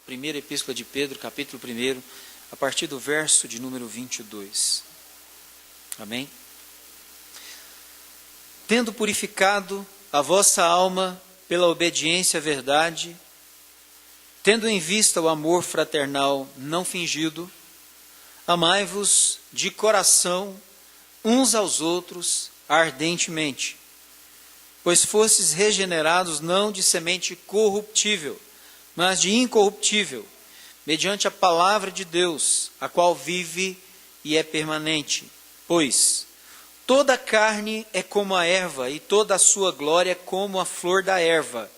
primeira epístola de Pedro, capítulo 1, a partir do verso de número 22. Amém? Tendo purificado a vossa alma pela obediência à verdade, tendo em vista o amor fraternal não fingido, amai-vos de coração uns aos outros ardentemente, pois fostes regenerados não de semente corruptível, mas de incorruptível, mediante a palavra de Deus, a qual vive e é permanente. Pois toda a carne é como a erva, e toda a sua glória é como a flor da erva.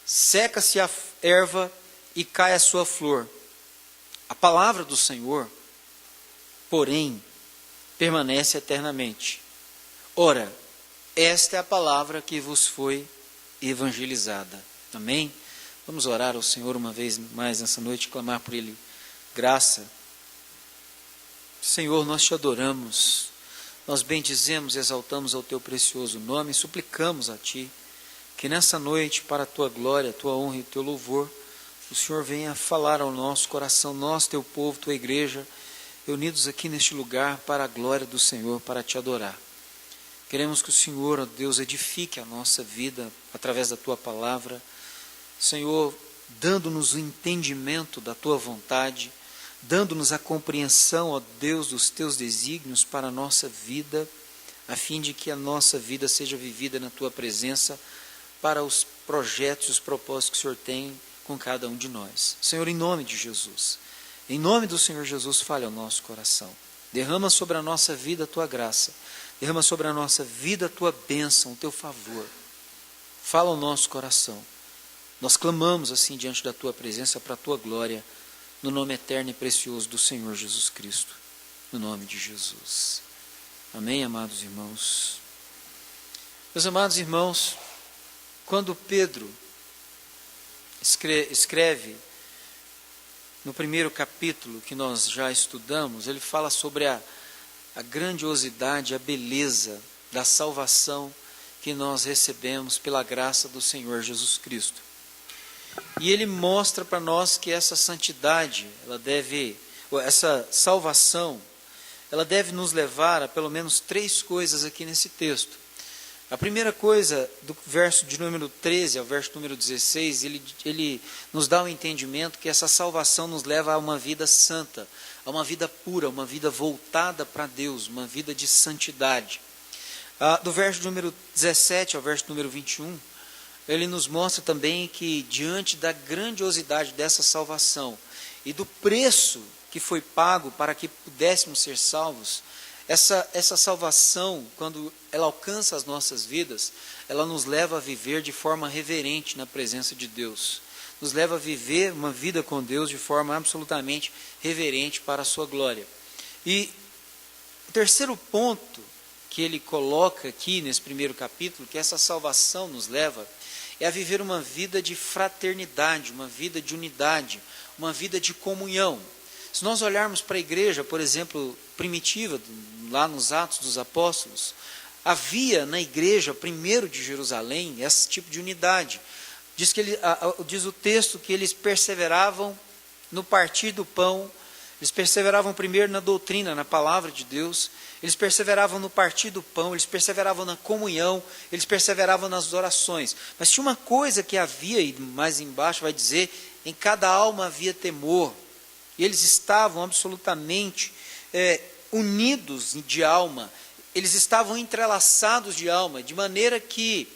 Seca-se a erva e cai a sua flor. A palavra do Senhor, porém, permanece eternamente. Ora, esta é a palavra que vos foi evangelizada. Amém? Vamos orar ao Senhor uma vez mais nessa noite, clamar por Ele graça. Senhor, nós te adoramos, nós bendizemos e exaltamos ao Teu precioso nome e suplicamos a Ti que nessa noite, para a Tua glória, a Tua honra e o Teu louvor, o Senhor venha falar ao nosso coração, nós, Teu povo, Tua igreja, reunidos aqui neste lugar para a glória do Senhor, para Te adorar. Queremos que o Senhor, ó Deus, edifique a nossa vida através da Tua palavra, Senhor, dando-nos o entendimento da Tua vontade, dando-nos a compreensão, ó Deus, dos Teus desígnios para a nossa vida, a fim de que a nossa vida seja vivida na Tua presença, para os projetos e os propósitos que o Senhor tem com cada um de nós. Senhor, em nome de Jesus, em nome do Senhor Jesus, fale ao nosso coração. Derrama sobre a nossa vida a Tua graça, derrama sobre a nossa vida a Tua bênção, o Teu favor. Fala ao nosso coração. Nós clamamos assim diante da Tua presença para a Tua glória, no nome eterno e precioso do Senhor Jesus Cristo, no nome de Jesus. Amém, amados irmãos? Meus amados irmãos, quando Pedro escreve no primeiro capítulo que nós já estudamos, ele fala sobre a grandiosidade, a beleza da salvação que nós recebemos pela graça do Senhor Jesus Cristo. E ele mostra para nós que essa santidade, essa salvação, ela deve nos levar a pelo menos 3 coisas aqui nesse texto. A primeira coisa, do verso de número 13 ao verso número 16, ele nos dá o entendimento que essa salvação nos leva a uma vida santa, a uma vida pura, uma vida voltada para Deus, uma vida de santidade. Do verso número 17 ao verso número 21, ele nos mostra também que diante da grandiosidade dessa salvação e do preço que foi pago para que pudéssemos ser salvos, essa salvação, quando ela alcança as nossas vidas, ela nos leva a viver de forma reverente na presença de Deus. Nos leva a viver uma vida com Deus de forma absolutamente reverente para a sua glória. E o terceiro ponto que ele coloca aqui nesse primeiro capítulo, que essa salvação nos leva, é a viver uma vida de fraternidade, uma vida de unidade, uma vida de comunhão. Se nós olharmos para a igreja, por exemplo, primitiva, lá nos Atos dos Apóstolos, havia na igreja primeiro de Jerusalém esse tipo de unidade. Diz o texto que eles perseveravam no partir do pão, eles perseveravam primeiro na doutrina, na palavra de Deus, eles perseveravam no partir do pão, eles perseveravam na comunhão, eles perseveravam nas orações. Mas tinha uma coisa que havia, e mais embaixo vai dizer, em cada alma havia temor. E eles estavam absolutamente unidos de alma, eles estavam entrelaçados de alma, de maneira que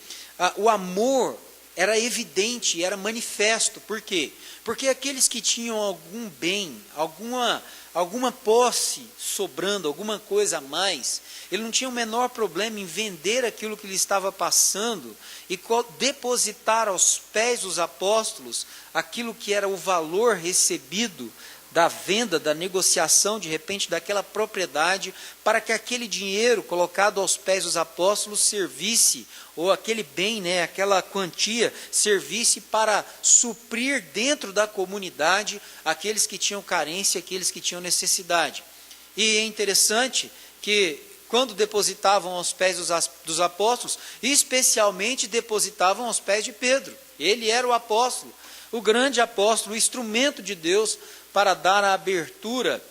o amor era evidente, era manifesto. Por quê? Porque aqueles que tinham algum bem, alguma posse sobrando, alguma coisa a mais, ele não tinha o menor problema em vender aquilo que lhe estava passando e depositar aos pés dos apóstolos aquilo que era o valor recebido da venda, da negociação, de repente, daquela propriedade, para que aquele dinheiro colocado aos pés dos apóstolos servisse, ou aquele bem, aquela quantia, servisse para suprir dentro da comunidade aqueles que tinham carência, aqueles que tinham necessidade. E é interessante que, quando depositavam aos pés dos apóstolos, especialmente depositavam aos pés de Pedro. Ele era o apóstolo. o grande apóstolo, o instrumento de Deus para dar a abertura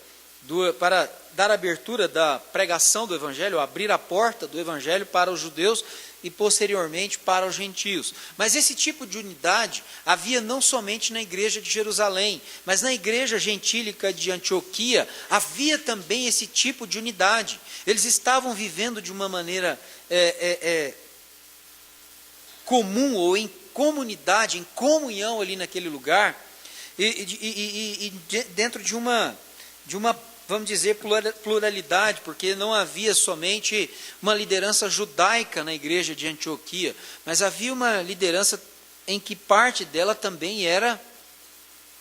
da pregação do Evangelho, abrir a porta do Evangelho para os judeus e posteriormente para os gentios. Mas esse tipo de unidade havia não somente na igreja de Jerusalém, mas na igreja gentílica de Antioquia havia também esse tipo de unidade. Eles estavam vivendo de uma maneira comum ou em comunidade, em comunhão ali naquele lugar, e dentro de uma, vamos dizer, pluralidade, porque não havia somente uma liderança judaica na igreja de Antioquia, mas havia uma liderança em que parte dela também era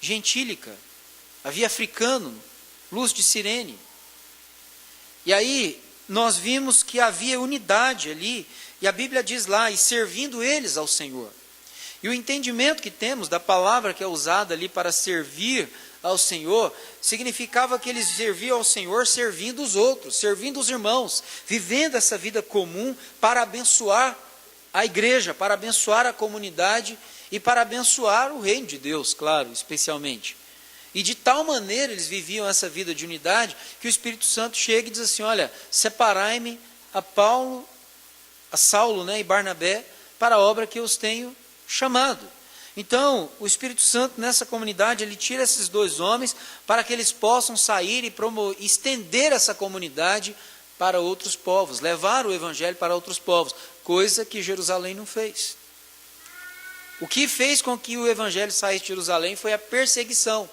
gentílica. Havia africano, Luz de Cirene. E aí nós vimos que havia unidade ali, e a Bíblia diz lá, e servindo eles ao Senhor. E o entendimento que temos da palavra que é usada ali para servir ao Senhor, significava que eles serviam ao Senhor servindo os outros, servindo os irmãos, vivendo essa vida comum para abençoar a igreja, para abençoar a comunidade e para abençoar o reino de Deus, claro, especialmente. E de tal maneira eles viviam essa vida de unidade, que o Espírito Santo chega e diz assim, olha, separai-me a Saulo, e Barnabé, para a obra que eu os tenho chamado. Então, o Espírito Santo nessa comunidade, ele tira esses dois homens para que eles possam sair e estender essa comunidade para outros povos, levar o Evangelho para outros povos, coisa que Jerusalém não fez. O que fez com que o Evangelho saísse de Jerusalém foi a perseguição,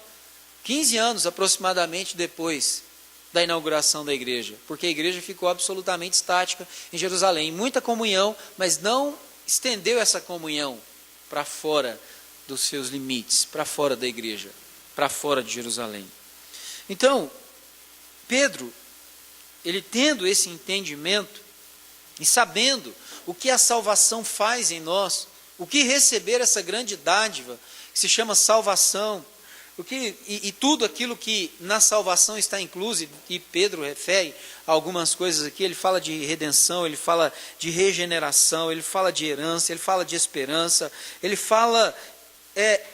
15 anos aproximadamente depois da inauguração da igreja, porque a igreja ficou absolutamente estática em Jerusalém, muita comunhão, mas não estendeu essa comunhão para fora dos seus limites, para fora da igreja, para fora de Jerusalém. Então, Pedro, ele tendo esse entendimento e sabendo o que a salvação faz em nós, o que receber essa grande dádiva, que se chama salvação, e tudo aquilo que na salvação está incluso, e Pedro refere a algumas coisas aqui, ele fala de redenção, ele fala de regeneração, ele fala de herança, ele fala de esperança, ele fala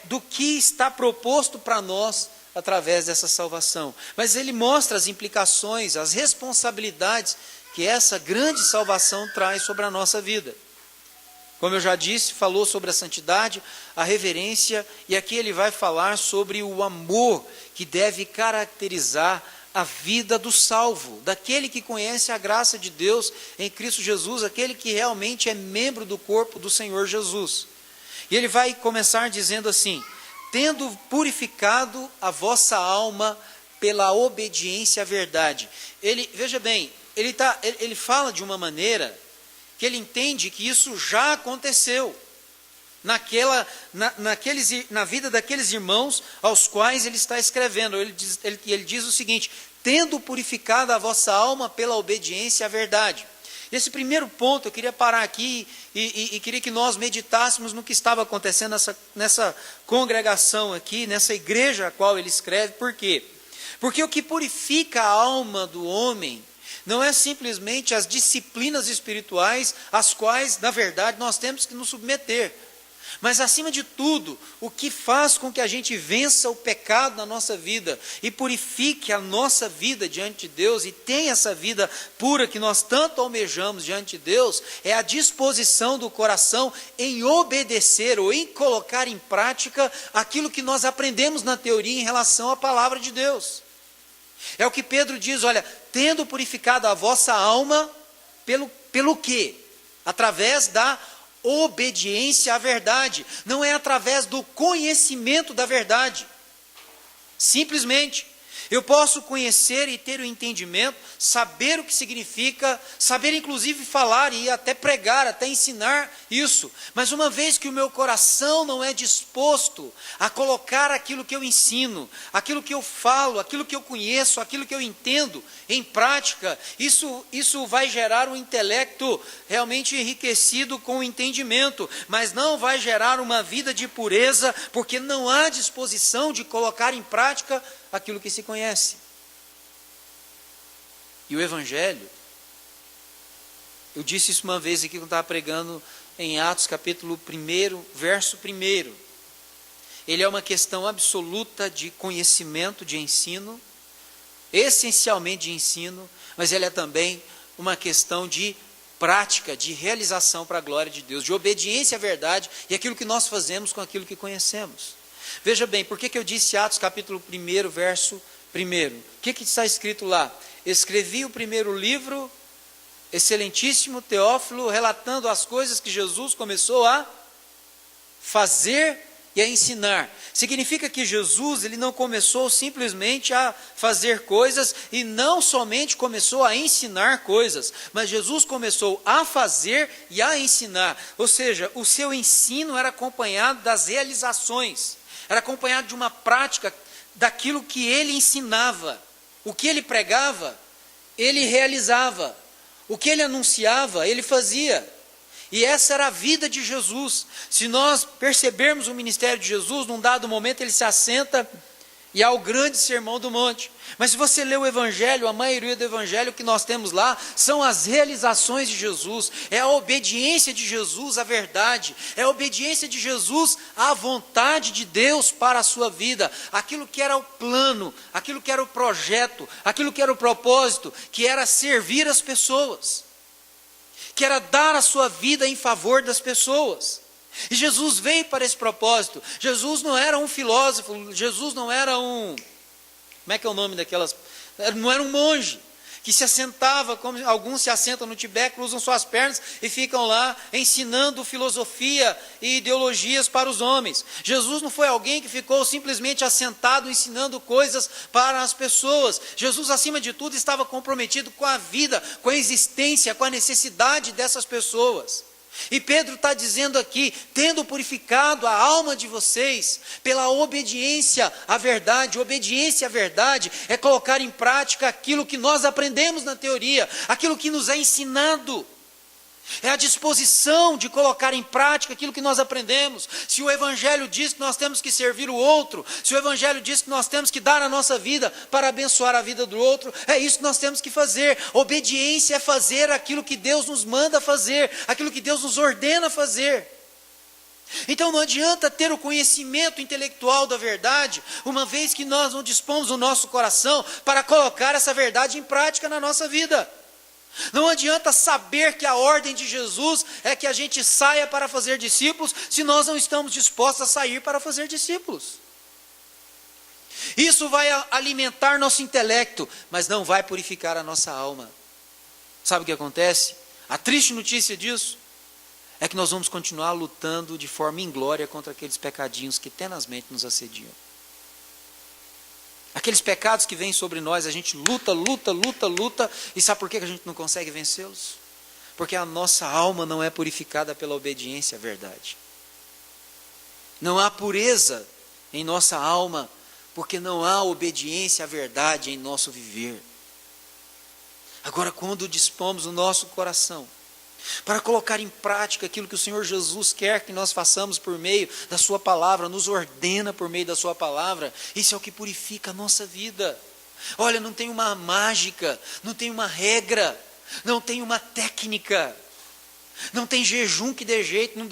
do que está proposto para nós através dessa salvação. Mas ele mostra as implicações, as responsabilidades que essa grande salvação traz sobre a nossa vida. Como eu já disse, falou sobre a santidade, a reverência, e aqui ele vai falar sobre o amor que deve caracterizar a vida do salvo, daquele que conhece a graça de Deus em Cristo Jesus, aquele que realmente é membro do corpo do Senhor Jesus. E ele vai começar dizendo assim, tendo purificado a vossa alma pela obediência à verdade. Veja bem, ele fala de uma maneira que ele entende que isso já aconteceu na vida daqueles irmãos aos quais ele está escrevendo. Ele diz o seguinte, tendo purificado a vossa alma pela obediência à verdade. Esse primeiro ponto, eu queria parar aqui e queria que nós meditássemos no que estava acontecendo nessa congregação aqui, nessa igreja a qual ele escreve. Por quê? Porque o que purifica a alma do homem não é simplesmente as disciplinas espirituais às quais, na verdade, nós temos que nos submeter. Mas, acima de tudo, o que faz com que a gente vença o pecado na nossa vida e purifique a nossa vida diante de Deus e tenha essa vida pura que nós tanto almejamos diante de Deus, é a disposição do coração em obedecer ou em colocar em prática aquilo que nós aprendemos na teoria em relação à palavra de Deus. É o que Pedro diz, olha, tendo purificado a vossa alma, pelo quê? Através da obediência à verdade, não é através do conhecimento da verdade. Simplesmente, eu posso conhecer e ter o entendimento, saber o que significa, saber inclusive falar e até pregar, até ensinar isso. Mas uma vez que o meu coração não é disposto a colocar aquilo que eu ensino, aquilo que eu falo, aquilo que eu conheço, aquilo que eu entendo em prática, isso vai gerar um intelecto realmente enriquecido com o entendimento, mas não vai gerar uma vida de pureza, porque não há disposição de colocar em prática aquilo que se conhece. E o Evangelho, eu disse isso uma vez aqui quando estava pregando em Atos capítulo 1, verso 1. ele é uma questão absoluta de conhecimento, de ensino, essencialmente de ensino, mas ele é também uma questão de prática, de realização para a glória de Deus, de obediência à verdade e aquilo que nós fazemos com aquilo que conhecemos. Veja bem, por que eu disse Atos capítulo 1, verso 1? O que está escrito lá? Escrevi o primeiro livro, excelentíssimo Teófilo, relatando as coisas que Jesus começou a fazer e a ensinar. Significa que Jesus, ele não começou simplesmente a fazer coisas e não somente começou a ensinar coisas, mas Jesus começou a fazer e a ensinar. Ou seja, o seu ensino era acompanhado das realizações, era acompanhado de uma prática daquilo que ele ensinava. O que ele pregava, ele realizava. O que ele anunciava, ele fazia. E essa era a vida de Jesus. Se nós percebermos o ministério de Jesus, num dado momento ele se assenta e há o grande sermão do monte. Mas se você ler o Evangelho, a maioria do Evangelho que nós temos lá, são as realizações de Jesus, é a obediência de Jesus à verdade, é a obediência de Jesus à vontade de Deus para a sua vida, aquilo que era o plano, aquilo que era o projeto, aquilo que era o propósito, que era servir as pessoas, que era dar a sua vida em favor das pessoas. E Jesus veio para esse propósito. Jesus não era um filósofo, Jesus não era um... Como é que é o nome daquelas... Não era um monge que se assentava, como alguns se assentam no Tibete, cruzam suas pernas e ficam lá ensinando filosofia e ideologias para os homens. Jesus não foi alguém que ficou simplesmente assentado ensinando coisas para as pessoas. Jesus, acima de tudo, estava comprometido com a vida, com a existência, com a necessidade dessas pessoas. E Pedro está dizendo aqui, tendo purificado a alma de vocês pela obediência à verdade. Obediência à verdade é colocar em prática aquilo que nós aprendemos na teoria, aquilo que nos é ensinado. É a disposição de colocar em prática aquilo que nós aprendemos. Se o Evangelho diz que nós temos que servir o outro, se o Evangelho diz que nós temos que dar a nossa vida para abençoar a vida do outro, é isso que nós temos que fazer. Obediência é fazer aquilo que Deus nos manda fazer, aquilo que Deus nos ordena fazer. Então não adianta ter o conhecimento intelectual da verdade, uma vez que nós não dispomos o nosso coração para colocar essa verdade em prática na nossa vida. Não adianta saber que a ordem de Jesus é que a gente saia para fazer discípulos, se nós não estamos dispostos a sair para fazer discípulos. Isso vai alimentar nosso intelecto, mas não vai purificar a nossa alma. Sabe o que acontece? A triste notícia disso é que nós vamos continuar lutando de forma inglória contra aqueles pecadinhos que tenazmente nos assediam. Aqueles pecados que vêm sobre nós, a gente luta, e sabe por que a gente não consegue vencê-los? Porque a nossa alma não é purificada pela obediência à verdade. Não há pureza em nossa alma, porque não há obediência à verdade em nosso viver. Agora, quando dispomos o nosso coração para colocar em prática aquilo que o Senhor Jesus quer que nós façamos por meio da sua palavra, nos ordena por meio da sua palavra, isso é o que purifica a nossa vida. Olha, não tem uma mágica, não tem uma regra, não tem uma técnica, não tem jejum que dê jeito, não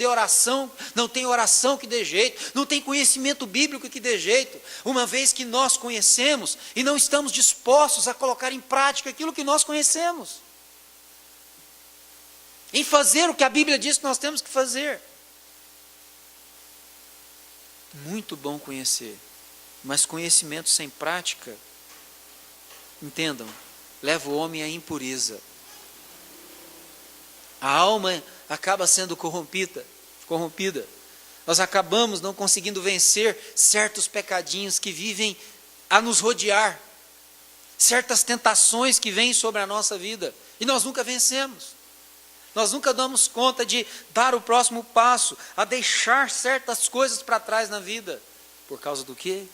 tem oração que dê jeito, não tem conhecimento bíblico que dê jeito, uma vez que nós conhecemos e não estamos dispostos a colocar em prática aquilo que nós conhecemos, em fazer o que a Bíblia diz que nós temos que fazer. Muito bom conhecer, mas conhecimento sem prática, entendam, leva o homem à impureza. A alma acaba sendo corrompida. Nós acabamos não conseguindo vencer certos pecadinhos que vivem a nos rodear, certas tentações que vêm sobre a nossa vida, e nós nunca vencemos. Nós nunca damos conta de dar o próximo passo, a deixar certas coisas para trás na vida. Por causa do quê?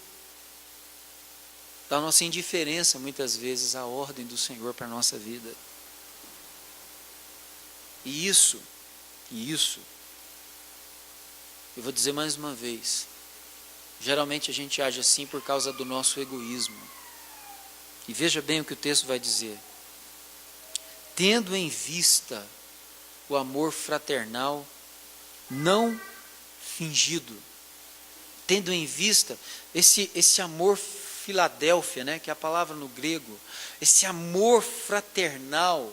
Da nossa indiferença, muitas vezes, à ordem do Senhor para a nossa vida. E isso, eu vou dizer mais uma vez, geralmente a gente age assim por causa do nosso egoísmo. E veja bem o que o texto vai dizer. Tendo em vista o amor fraternal não fingido. tendo em vista esse amor Filadélfia, né, que é a palavra no grego, esse amor fraternal,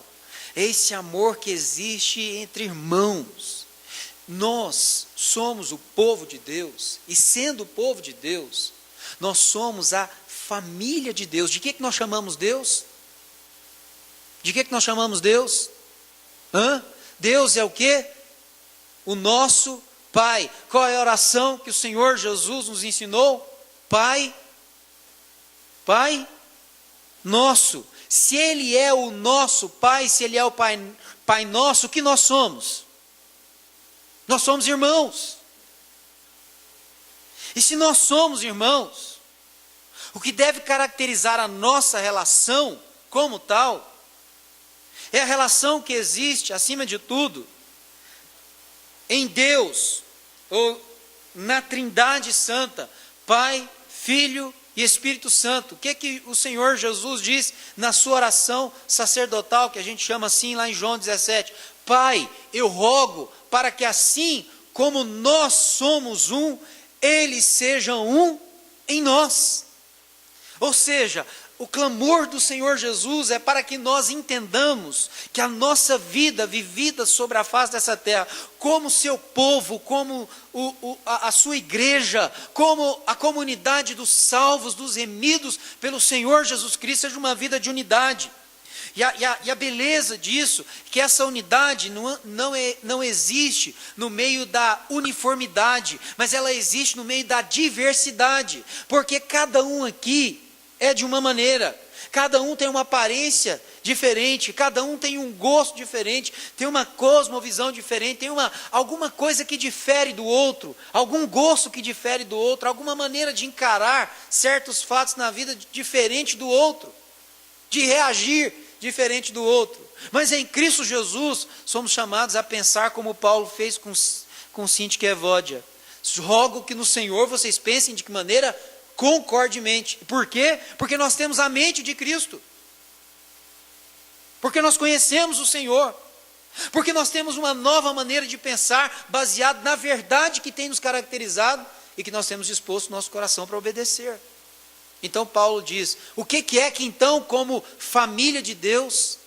esse amor que existe entre irmãos. Nós somos o povo de Deus, e sendo o povo de Deus, nós somos a família de Deus. De que nós chamamos Deus? De que nós chamamos Deus? Deus é o quê? O nosso Pai. Qual é a oração que o Senhor Jesus nos ensinou? Pai nosso. Se Ele é o nosso Pai, se Ele é o Pai nosso, o que nós somos? Nós somos irmãos. E se nós somos irmãos, o que deve caracterizar a nossa relação como tal, é a relação que existe, acima de tudo, em Deus, ou na Trindade Santa, Pai, Filho e Espírito Santo. O que o Senhor Jesus diz na sua oração sacerdotal, que a gente chama assim lá em João 17? Pai, eu rogo para que assim como nós somos um, eles sejam um em nós. Ou seja, o clamor do Senhor Jesus é para que nós entendamos que a nossa vida vivida sobre a face dessa terra, como seu povo, como a sua igreja, como a comunidade dos salvos, dos remidos pelo Senhor Jesus Cristo, seja uma vida de unidade. E a beleza disso, que essa unidade não existe no meio da uniformidade, mas ela existe no meio da diversidade, porque cada um aqui é de uma maneira, cada um tem uma aparência diferente, cada um tem um gosto diferente, tem uma cosmovisão diferente, tem alguma coisa que difere do outro, algum gosto que difere do outro, alguma maneira de encarar certos fatos na vida diferente do outro, de reagir diferente do outro. Mas em Cristo Jesus somos chamados a pensar como Paulo fez com Sintique e Evódia. Rogo que no Senhor vocês pensem de que maneira? Concordemente. Por quê? Porque nós temos a mente de Cristo. Porque nós conhecemos o Senhor. Porque nós temos uma nova maneira de pensar, baseada na verdade que tem nos caracterizado e que nós temos disposto o nosso coração para obedecer. Então Paulo diz, o que é que então, como família de Deus,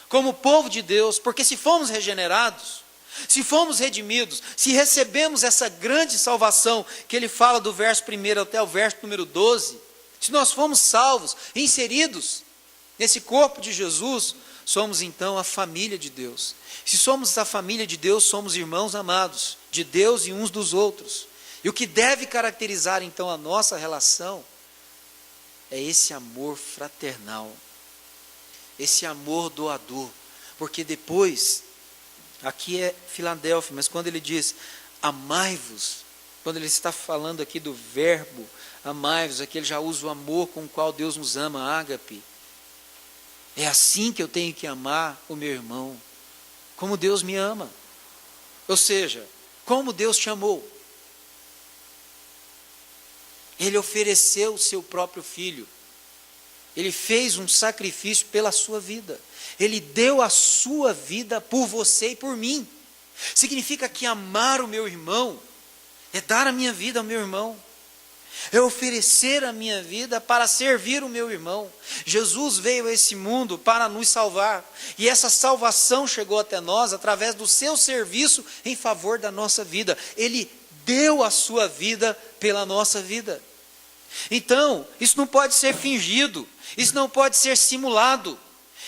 como povo de Deus, porque se fomos regenerados, se fomos redimidos, se recebemos essa grande salvação, que ele fala do verso 1 até o verso número 12, se nós fomos salvos, inseridos nesse corpo de Jesus, somos então a família de Deus. Se somos a família de Deus, somos irmãos amados de Deus e uns dos outros. E o que deve caracterizar então a nossa relação é esse amor fraternal, esse amor doador, porque depois, aqui é Filadélfia, mas quando ele diz amai-vos, quando ele está falando aqui do verbo amai-vos, aqui ele já usa o amor com o qual Deus nos ama, ágape. É assim que eu tenho que amar o meu irmão, como Deus me ama. Ou seja, como Deus te amou. Ele ofereceu o seu próprio filho. Ele fez um sacrifício pela sua vida. Ele deu a sua vida por você e por mim. Significa que amar o meu irmão é dar a minha vida ao meu irmão. É oferecer a minha vida para servir o meu irmão. Jesus veio a esse mundo para nos salvar. E essa salvação chegou até nós através do seu serviço em favor da nossa vida. Ele deu a sua vida pela nossa vida. Então, isso não pode ser fingido, isso não pode ser simulado,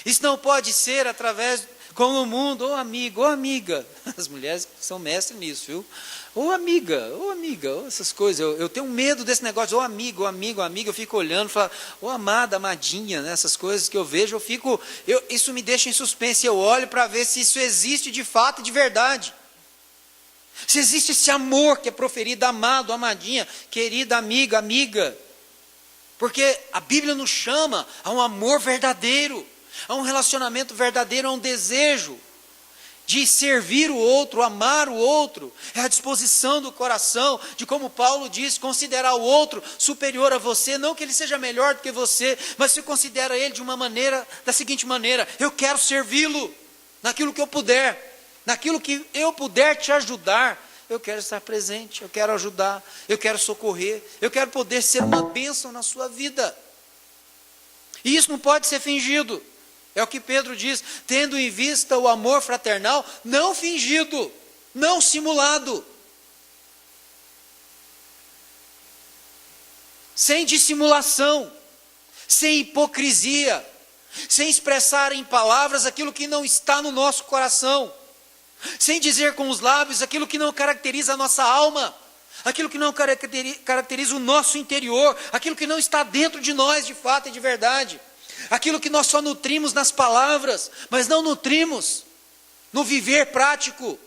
isso não pode ser através, como o mundo, amigo, amiga, as mulheres são mestres nisso, viu? Amiga, essas coisas, eu tenho medo desse negócio, amigo, eu fico olhando, falo, amada, amadinha, né? Essas coisas que eu vejo, isso me deixa em suspense, eu olho para ver se isso existe de fato e de verdade. Se existe esse amor que é proferido, amado, amadinha, querida, amiga, porque a Bíblia nos chama a um amor verdadeiro, a um relacionamento verdadeiro, a um desejo de servir o outro, amar o outro, é a disposição do coração, de como Paulo diz, considerar o outro superior a você, não que ele seja melhor do que você, mas você considera ele de uma maneira, da seguinte maneira, eu quero servi-lo, naquilo que eu puder te ajudar, eu quero estar presente, eu quero ajudar, eu quero socorrer, eu quero poder ser uma bênção na sua vida. E isso não pode ser fingido. É o que Pedro diz, tendo em vista o amor fraternal, não fingido, não simulado. Sem dissimulação, sem hipocrisia, sem expressar em palavras aquilo que não está no nosso coração, sem dizer com os lábios aquilo que não caracteriza a nossa alma, aquilo que não caracteriza o nosso interior, aquilo que não está dentro de nós de fato e de verdade, aquilo que nós só nutrimos nas palavras, mas não nutrimos no viver prático,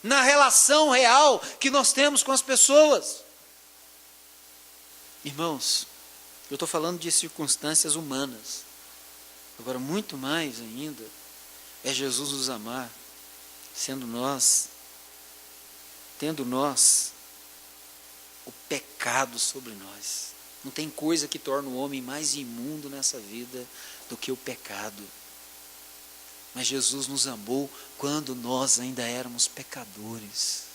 na relação real que nós temos com as pessoas. Irmãos, eu estou falando de circunstâncias humanas. Agora, muito mais ainda, é Jesus nos amar, tendo nós o pecado sobre nós. Não tem coisa que torna o homem mais imundo nessa vida do que o pecado. Mas Jesus nos amou quando nós ainda éramos pecadores.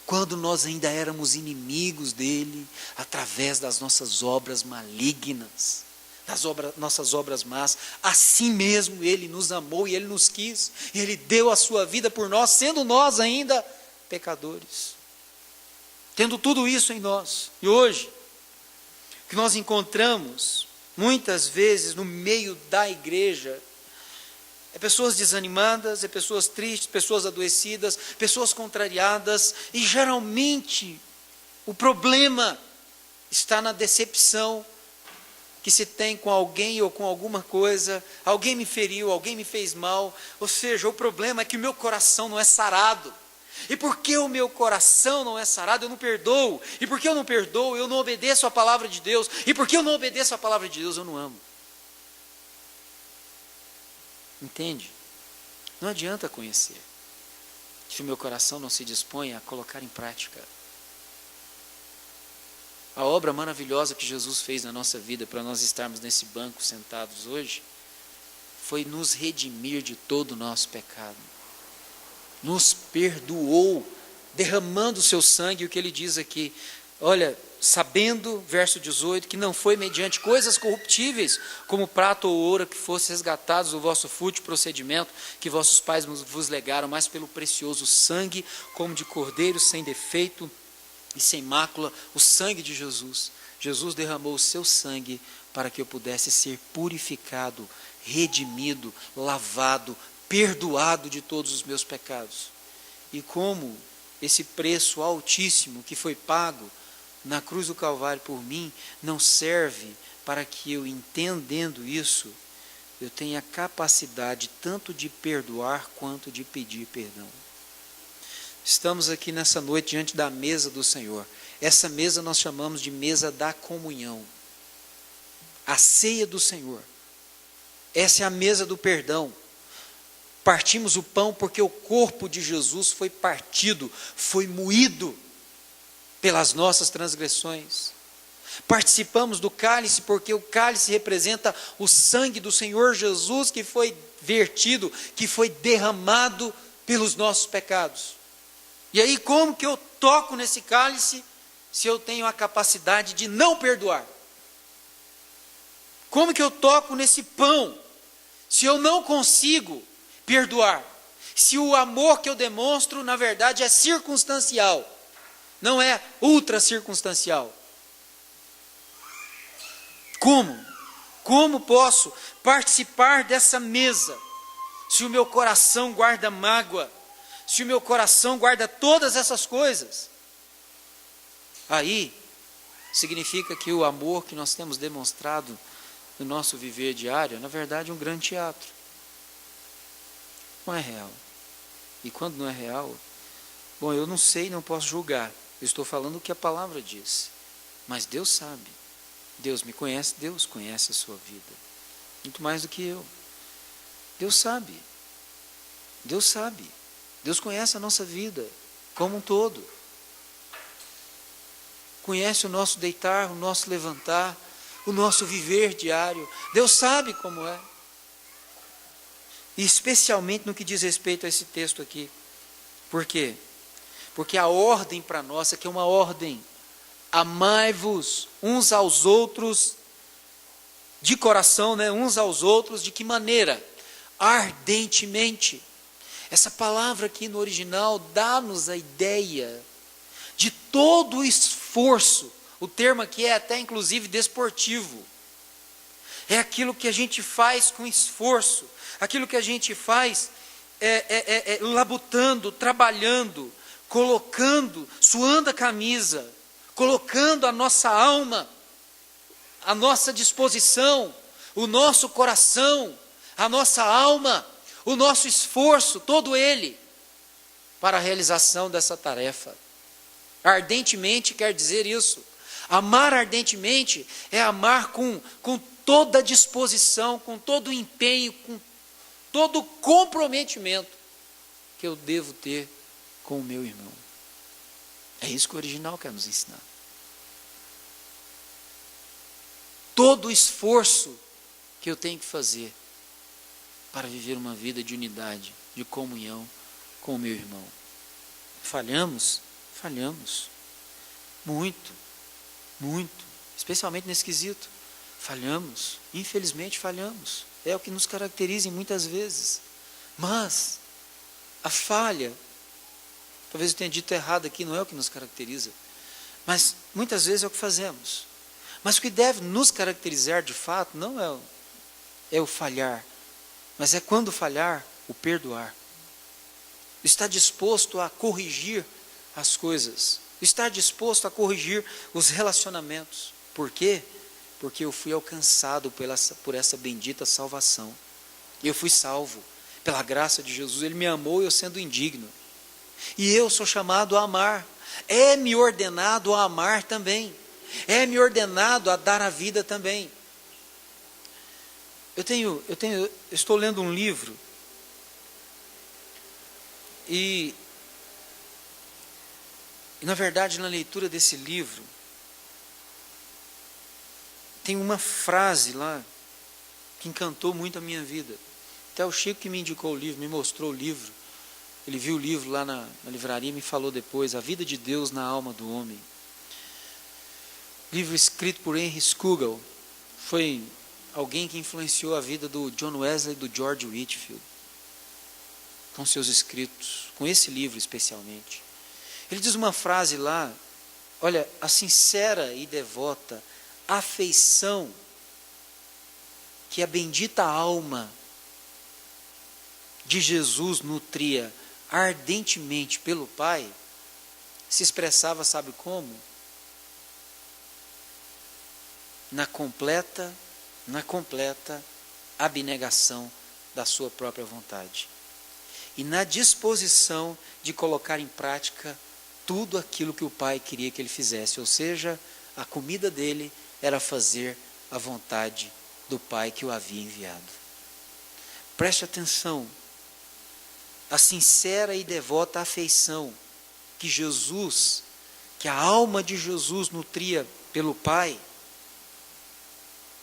Quando nós ainda éramos inimigos dele, através das nossas obras malignas, nossas obras más, assim mesmo ele nos amou e ele nos quis, e ele deu a sua vida por nós, sendo nós ainda pecadores. Tendo tudo isso em nós, e hoje, que nós encontramos, muitas vezes no meio da igreja, é pessoas desanimadas, é pessoas tristes, pessoas adoecidas, pessoas contrariadas, e geralmente o problema está na decepção que se tem com alguém ou com alguma coisa. Alguém me feriu, alguém me fez mal, ou seja, o problema é que o meu coração não é sarado, e porque o meu coração não é sarado, eu não perdoo, e porque eu não perdoo, eu não obedeço a palavra de Deus, e porque eu não obedeço a palavra de Deus, eu não amo. Entende? Não adianta conhecer, se o meu coração não se dispõe a colocar em prática. A obra maravilhosa que Jesus fez na nossa vida, para nós estarmos nesse banco sentados hoje, foi nos redimir de todo o nosso pecado. Nos perdoou, derramando o seu sangue, o que ele diz aqui, olha, sabendo, verso 18, que não foi mediante coisas corruptíveis, como prata ou ouro, que fossem resgatados do vosso fútil procedimento, que vossos pais vos legaram, mas pelo precioso sangue, como de cordeiro sem defeito e sem mácula, o sangue de Jesus. Jesus derramou o seu sangue para que eu pudesse ser purificado, redimido, lavado, perdoado de todos os meus pecados. E como esse preço altíssimo que foi pago na cruz do Calvário por mim, não serve para que eu, entendendo isso, eu tenha capacidade tanto de perdoar quanto de pedir perdão. Estamos aqui nessa noite diante da mesa do Senhor. Essa mesa nós chamamos de mesa da comunhão. A ceia do Senhor. Essa é a mesa do perdão. Partimos o pão porque o corpo de Jesus foi partido, foi moído pelas nossas transgressões. Participamos do cálice porque o cálice representa o sangue do Senhor Jesus que foi vertido, que foi derramado pelos nossos pecados. E aí, como que eu toco nesse cálice se eu tenho a capacidade de não perdoar? Como que eu toco nesse pão se eu não consigo perdoar? Se o amor que eu demonstro, na verdade, é circunstancial, não é ultra circunstancial. Como? Como posso participar dessa mesa se o meu coração guarda mágoa, se o meu coração guarda todas essas coisas? Aí significa que o amor que nós temos demonstrado no nosso viver diário, na verdade, é um grande teatro. Não é real. E quando não é real, bom, eu não sei, não posso julgar. Eu estou falando o que a palavra diz. Mas Deus sabe. Deus me conhece, Deus conhece a sua vida. Muito mais do que eu. Deus sabe. Deus sabe. Deus conhece a nossa vida como um todo. Conhece o nosso deitar, o nosso levantar, o nosso viver diário. Deus sabe como é. E especialmente no que diz respeito a esse texto aqui. Por quê? Porque a ordem para nós aqui é uma ordem: amai-vos uns aos outros de coração, né? Uns aos outros, de que maneira? Ardentemente. Essa palavra aqui no original dá-nos a ideia de todo o esforço. O termo aqui é até inclusive desportivo. É aquilo que a gente faz com esforço, aquilo que a gente faz labutando, trabalhando, colocando, suando a camisa, colocando a nossa alma, a nossa disposição, o nosso coração, a nossa alma, o nosso esforço, todo ele, para a realização dessa tarefa. Ardentemente quer dizer isso. Amar ardentemente é amar com toda a disposição, com todo o empenho, com todo o comprometimento que eu devo ter com o meu irmão. É isso que o original quer nos ensinar. Todo o esforço que eu tenho que fazer para viver uma vida de unidade, de comunhão com o meu irmão. Falhamos? Falhamos. Muito, muito. Especialmente nesse quesito. Falhamos. Infelizmente falhamos. É o que nos caracteriza muitas vezes. Mas a falha, talvez eu tenha dito errado aqui, não é o que nos caracteriza. Mas muitas vezes é o que fazemos. Mas o que deve nos caracterizar de fato não é o falhar, mas é quando falhar, o perdoar. Estar disposto a corrigir as coisas, estar disposto a corrigir os relacionamentos. Por quê? Porque eu fui alcançado por essa bendita salvação. Eu fui salvo pela graça de Jesus. Ele me amou eu sendo indigno. E eu sou chamado a amar. É-me ordenado a amar também. É-me ordenado a dar a vida também. Eu estou lendo um livro e na verdade na leitura desse livro tem uma frase lá que encantou muito a minha vida. Até o Chico que me indicou o livro, me mostrou o livro. Ele viu o livro lá na livraria e me falou depois: A Vida de Deus na Alma do Homem. Livro escrito por Henry Scougal. Foi alguém que influenciou a vida do John Wesley e do George Whitefield, com seus escritos, com esse livro especialmente. Ele diz uma frase lá: olha, a sincera e devota afeição que a bendita alma de Jesus nutria ardentemente pelo Pai, se expressava, sabe como? Na completa abnegação da sua própria vontade. E na disposição de colocar em prática tudo aquilo que o Pai queria que ele fizesse. Ou seja, a comida dele era fazer a vontade do Pai que o havia enviado. Preste atenção. A sincera e devota afeição que Jesus, que a alma de Jesus nutria pelo Pai,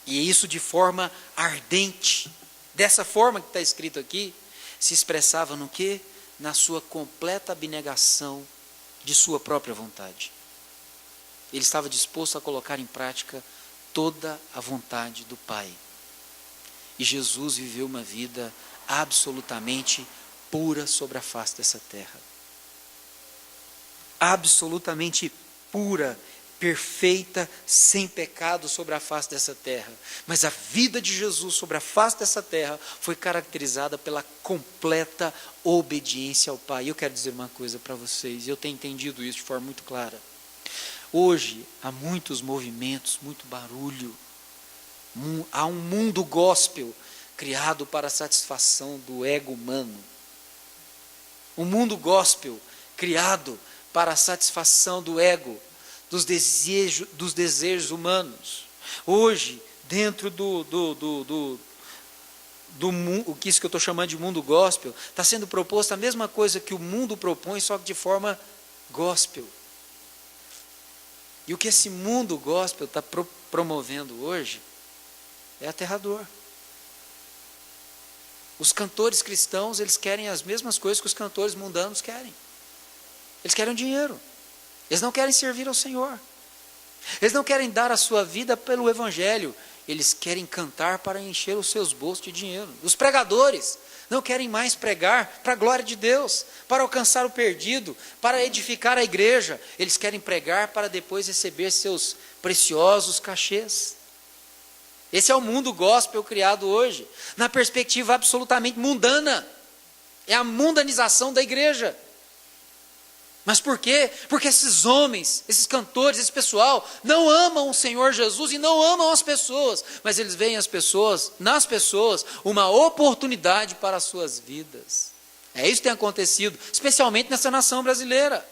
e isso de forma ardente, dessa forma que está escrito aqui, se expressava no quê? Na sua completa abnegação de sua própria vontade. Ele estava disposto a colocar em prática toda a vontade do Pai. E Jesus viveu uma vida absolutamente pura sobre a face dessa terra. Absolutamente pura, perfeita, sem pecado sobre a face dessa terra. Mas a vida de Jesus sobre a face dessa terra foi caracterizada pela completa obediência ao Pai. E eu quero dizer uma coisa para vocês, eu tenho entendido isso de forma muito clara. Hoje há muitos movimentos, muito barulho, há um mundo gospel criado para a satisfação do ego humano. Um mundo gospel criado para a satisfação do ego, dos desejos humanos. Hoje, dentro do mundo, o que isso que eu estou chamando de mundo gospel, está sendo proposta a mesma coisa que o mundo propõe, só que de forma gospel. E o que esse mundo gospel está promovendo hoje é aterrador. Os cantores cristãos, eles querem as mesmas coisas que os cantores mundanos querem. Eles querem o dinheiro. Eles não querem servir ao Senhor. Eles não querem dar a sua vida pelo Evangelho. Eles querem cantar para encher os seus bolsos de dinheiro. Os pregadores não querem mais pregar para a glória de Deus, para alcançar o perdido, para edificar a igreja. Eles querem pregar para depois receber seus preciosos cachês. Esse é o mundo gospel criado hoje, na perspectiva absolutamente mundana. É a mundanização da igreja. Mas por quê? Porque esses homens, esses cantores, esse pessoal, não amam o Senhor Jesus e não amam as pessoas, mas eles veem nas pessoas, uma oportunidade para as suas vidas. É isso que tem acontecido, especialmente nessa nação brasileira.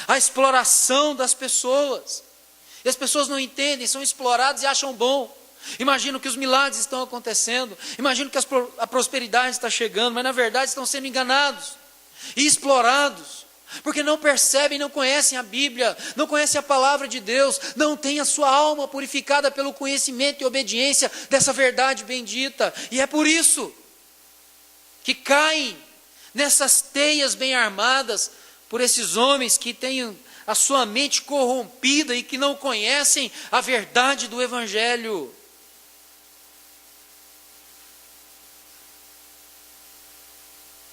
A exploração das pessoas. E as pessoas não entendem, são exploradas e acham bom. Imaginam que os milagres estão acontecendo, imaginam que a prosperidade está chegando, mas na verdade estão sendo enganados e explorados. Porque não percebem, não conhecem a Bíblia, não conhecem a palavra de Deus, não têm a sua alma purificada pelo conhecimento e obediência dessa verdade bendita. E é por isso que caem nessas teias bem armadas por esses homens que têm a sua mente corrompida e que não conhecem a verdade do Evangelho.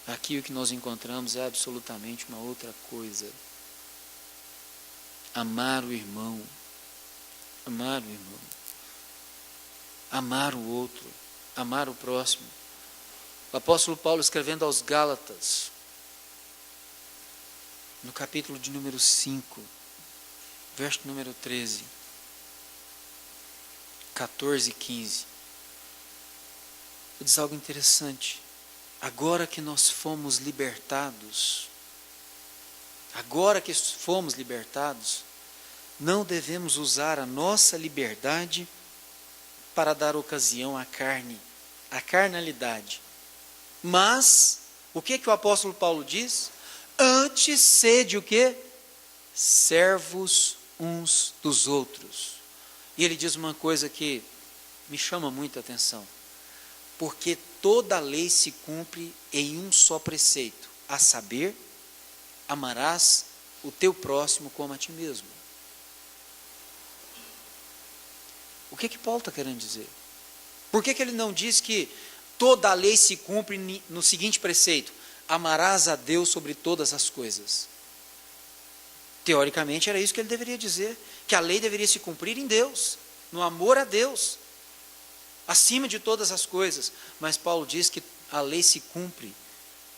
Aqui o que nós encontramos é absolutamente uma outra coisa. Amar o irmão. Amar o irmão. Amar o outro. Amar o próximo. O apóstolo Paulo, escrevendo aos Gálatas, no capítulo de número 5, verso número 13, 14 e 15, ele diz algo interessante. Agora que nós fomos libertados, não devemos usar a nossa liberdade para dar ocasião à carne, à carnalidade. Mas, o que o apóstolo Paulo diz? Antes sede o quê? Servos uns dos outros. E ele diz uma coisa que me chama muita atenção. Porque toda a lei se cumpre em um só preceito, a saber, amarás o teu próximo como a ti mesmo. O que Paulo está querendo dizer? Por que ele não diz que toda a lei se cumpre no seguinte preceito, amarás a Deus sobre todas as coisas? Teoricamente era isso que ele deveria dizer, que a lei deveria se cumprir em Deus, no amor a Deus, acima de todas as coisas. Mas Paulo diz que a lei se cumpre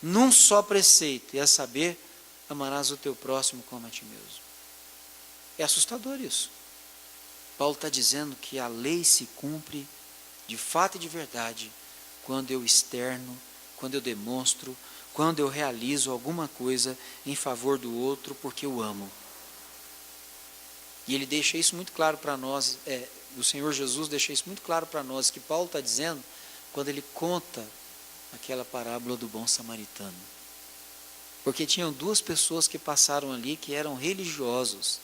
num só preceito, e a saber, amarás o teu próximo como a ti mesmo. É assustador isso. Paulo está dizendo que a lei se cumpre de fato e de verdade quando eu externo, quando eu demonstro, quando eu realizo alguma coisa em favor do outro porque eu amo. E ele deixa isso muito claro para nós, o Senhor Jesus deixa isso muito claro para nós, que Paulo está dizendo, quando ele conta aquela parábola do bom samaritano. Porque tinham duas pessoas que passaram ali que eram religiosos.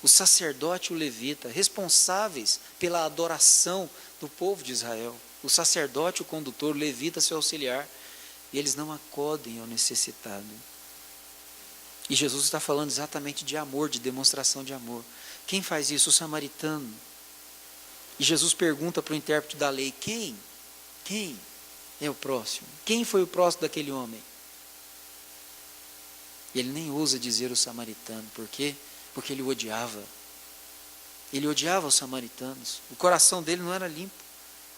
O sacerdote e o levita, responsáveis pela adoração do povo de Israel. O sacerdote, o condutor, o levita, seu auxiliar. E eles não acodem ao necessitado. E Jesus está falando exatamente de amor, de demonstração de amor. Quem faz isso? O samaritano. E Jesus pergunta para o intérprete da lei, quem é o próximo? Quem foi o próximo daquele homem? E ele nem ousa dizer o samaritano. Por quê? Porque ele o odiava. Ele odiava os samaritanos. O coração dele não era limpo.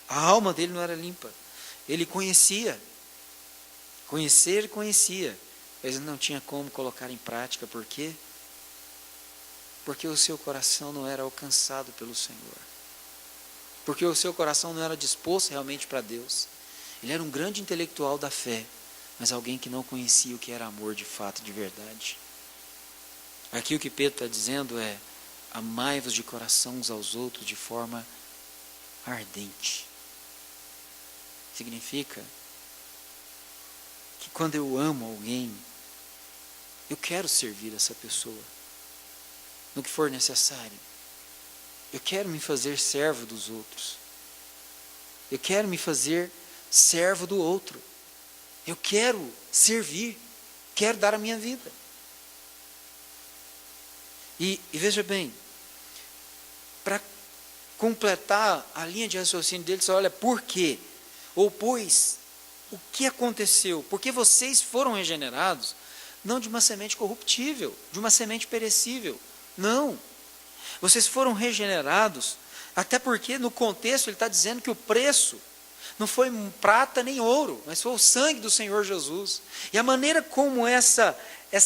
A alma dele não era limpa. Ele conhecia. Conhecia. Mas ele não tinha como colocar em prática. Por quê? Porque o seu coração não era alcançado pelo Senhor. Porque o seu coração não era disposto realmente para Deus. Ele era um grande intelectual da fé, mas alguém que não conhecia o que era amor de fato, de verdade. Aqui o que Pedro está dizendo é, amai-vos de coração uns aos outros de forma ardente. Significa que quando eu amo alguém, eu quero servir essa pessoa, no que for necessário. Eu quero me fazer servo dos outros. Eu quero me fazer servo do outro. Eu quero servir. Quero dar a minha vida. E veja bem, para completar a linha de raciocínio dele, você olha, por quê? Ou pois, o que aconteceu? Porque vocês foram regenerados, não de uma semente corruptível, de uma semente perecível. Não. Vocês foram regenerados, até porque no contexto ele está dizendo que o preço não foi prata nem ouro, mas foi o sangue do Senhor Jesus. E a maneira como essa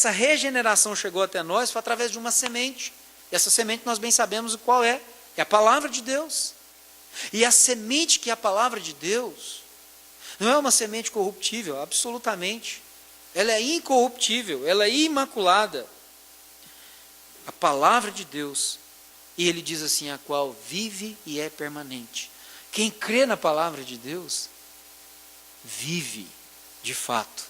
regeneração chegou até nós foi através de uma semente. E essa semente nós bem sabemos qual é. É a palavra de Deus. E a semente que é a palavra de Deus não é uma semente corruptível, absolutamente. Ela é incorruptível, ela é imaculada. A palavra de Deus. E ele diz assim, a qual vive e é permanente. Quem crê na palavra de Deus, vive de fato.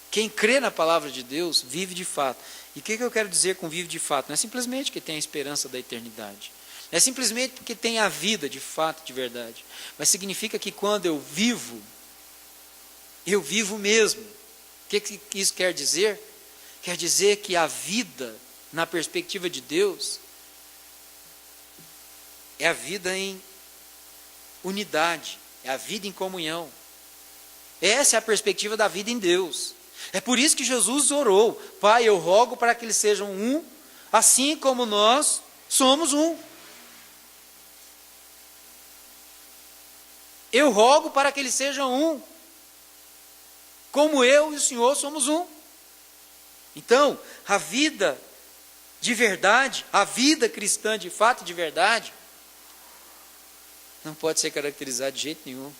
Quem crê na palavra de Deus, vive de fato. E o que eu quero dizer com vive de fato? Não é simplesmente que tem a esperança da eternidade. Não é simplesmente porque tem a vida de fato, de verdade. Mas significa que quando eu vivo mesmo. O que isso quer dizer? Quer dizer que a vida, na perspectiva de Deus, é a vida em unidade, é a vida em comunhão. Essa é a perspectiva da vida em Deus. É por isso que Jesus orou, Pai, eu rogo para que eles sejam um, assim como nós somos um. Eu rogo para que eles sejam um, como eu e o Senhor somos um. Então, a vida de verdade, a vida cristã de fato de verdade, não pode ser caracterizada de jeito nenhum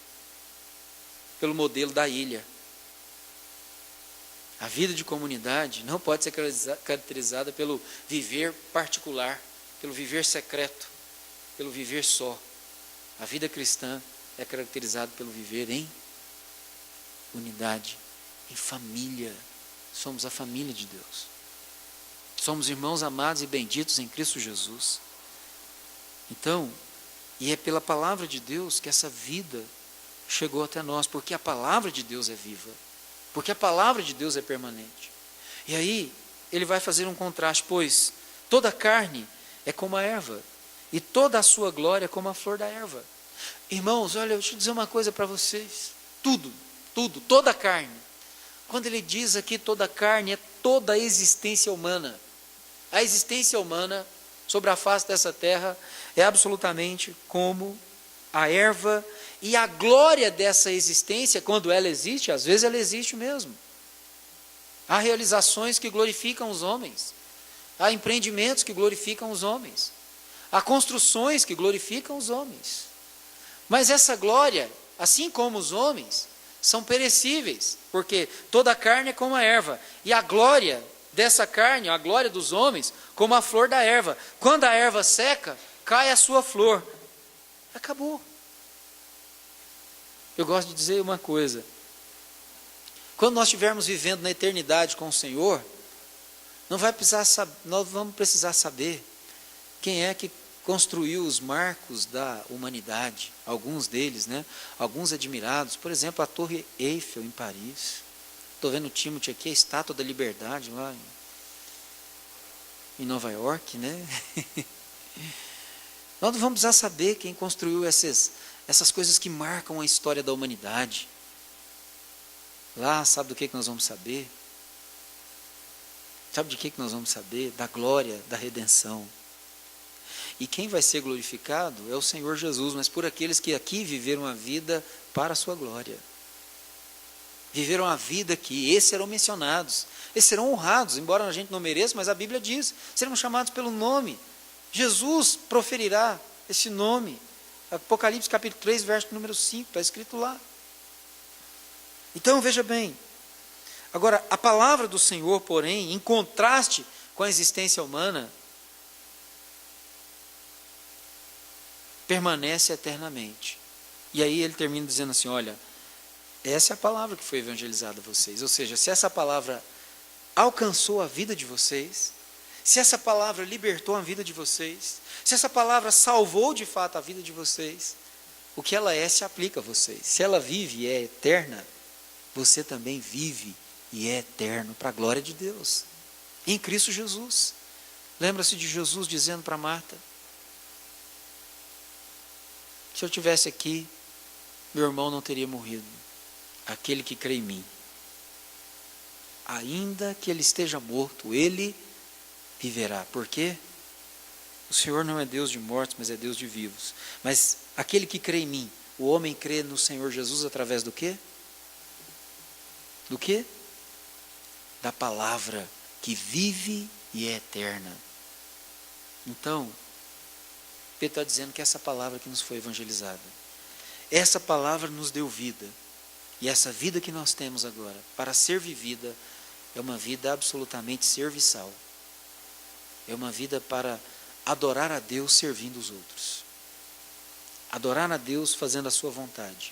pelo modelo da ilha. A vida de comunidade não pode ser caracterizada pelo viver particular, pelo viver secreto, pelo viver só. A vida cristã é caracterizada pelo viver em unidade, em família. Somos a família de Deus. Somos irmãos amados e benditos em Cristo Jesus. Então, e é pela palavra de Deus que essa vida chegou até nós, porque a palavra de Deus é viva, porque a palavra de Deus é permanente. E aí, ele vai fazer um contraste, pois toda a carne é como a erva, e toda a sua glória é como a flor da erva. Irmãos, olha, deixa eu dizer uma coisa para vocês, toda a carne. Quando ele diz aqui toda a carne, é toda a existência humana. A existência humana sobre a face dessa terra é absolutamente como a erva, e a glória dessa existência, quando ela existe, às vezes ela existe mesmo. Há realizações que glorificam os homens, há empreendimentos que glorificam os homens, há construções que glorificam os homens. Mas essa glória, assim como os homens, são perecíveis, porque toda a carne é como a erva, e a glória dessa carne, a glória dos homens, como a flor da erva. Quando a erva seca, cai a sua flor. Acabou. Eu gosto de dizer uma coisa. Quando nós estivermos vivendo na eternidade com o Senhor, nós vamos precisar saber quem é que construiu os marcos da humanidade. Alguns deles, né? Alguns admirados. Por exemplo, a Torre Eiffel em Paris. Estou vendo o Timothy aqui, a Estátua da Liberdade lá em Nova York, né? Nós vamos precisar saber quem construiu essas coisas que marcam a história da humanidade. Lá, sabe do que nós vamos saber? Sabe de que nós vamos saber? Da glória, da redenção. E quem vai ser glorificado é o Senhor Jesus, mas por aqueles que aqui viveram a vida para a sua glória. Viveram a vida aqui, esses serão mencionados, esses serão honrados, embora a gente não mereça, mas a Bíblia diz, serão chamados pelo nome. Jesus proferirá esse nome. Apocalipse capítulo 3, verso número 5, está escrito lá. Então veja bem, agora a palavra do Senhor, porém, em contraste com a existência humana, permanece eternamente. E aí ele termina dizendo assim, olha, essa é a palavra que foi evangelizada a vocês. Ou seja, se essa palavra alcançou a vida de vocês, se essa palavra libertou a vida de vocês, se essa palavra salvou de fato a vida de vocês, o que ela é se aplica a vocês. Se ela vive e é eterna, você também vive e é eterno para a glória de Deus, em Cristo Jesus. Lembra-se de Jesus dizendo para Marta: se eu tivesse aqui, meu irmão não teria morrido. Aquele que crê em mim, ainda que ele esteja morto, ele viverá. Por quê? O Senhor não é Deus de mortos, mas é Deus de vivos. Mas aquele que crê em mim, o homem crê no Senhor Jesus através do quê? Do quê? Da palavra que vive e é eterna. Então, Pedro está dizendo que essa palavra que nos foi evangelizada, essa palavra nos deu vida. E essa vida que nós temos agora, para ser vivida, é uma vida absolutamente serviçal. É uma vida para adorar a Deus servindo os outros. Adorar a Deus fazendo a sua vontade.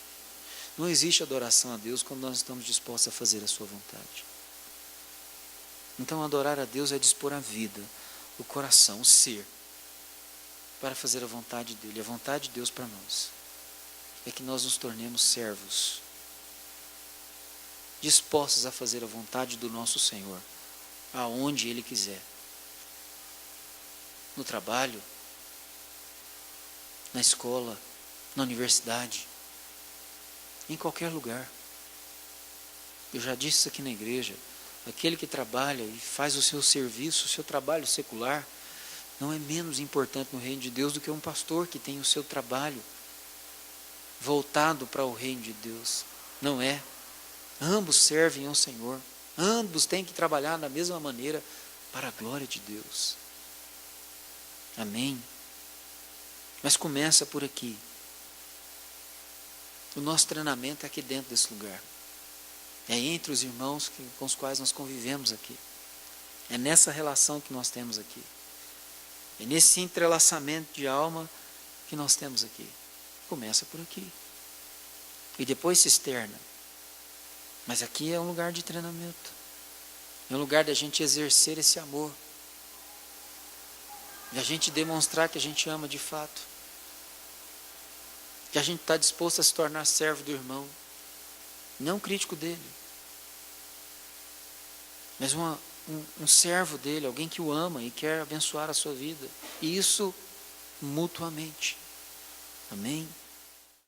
Não existe adoração a Deus quando nós estamos dispostos a fazer a sua vontade. Então adorar a Deus é dispor a vida, o coração, o ser, para fazer a vontade dEle. A vontade de Deus para nós é que nós nos tornemos servos, dispostos a fazer a vontade do nosso Senhor, aonde Ele quiser. No trabalho, na escola, na universidade, em qualquer lugar. Eu já disse isso aqui na igreja: aquele que trabalha e faz o seu serviço, o seu trabalho secular, não é menos importante no reino de Deus do que um pastor que tem o seu trabalho voltado para o reino de Deus. Não é. Ambos servem ao Senhor. Ambos têm que trabalhar da mesma maneira para a glória de Deus. Amém? Mas começa por aqui. O nosso treinamento é aqui dentro desse lugar. É entre os irmãos com os quais nós convivemos aqui. É nessa relação que nós temos aqui. É nesse entrelaçamento de alma que nós temos aqui. Começa por aqui. E depois se externa. Mas aqui é um lugar de treinamento. É um lugar da gente exercer esse amor. De a gente demonstrar que a gente ama de fato. Que a gente está disposto a se tornar servo do irmão. Não crítico dele. Mas um servo dele, alguém que o ama e quer abençoar a sua vida. E isso mutuamente. Amém?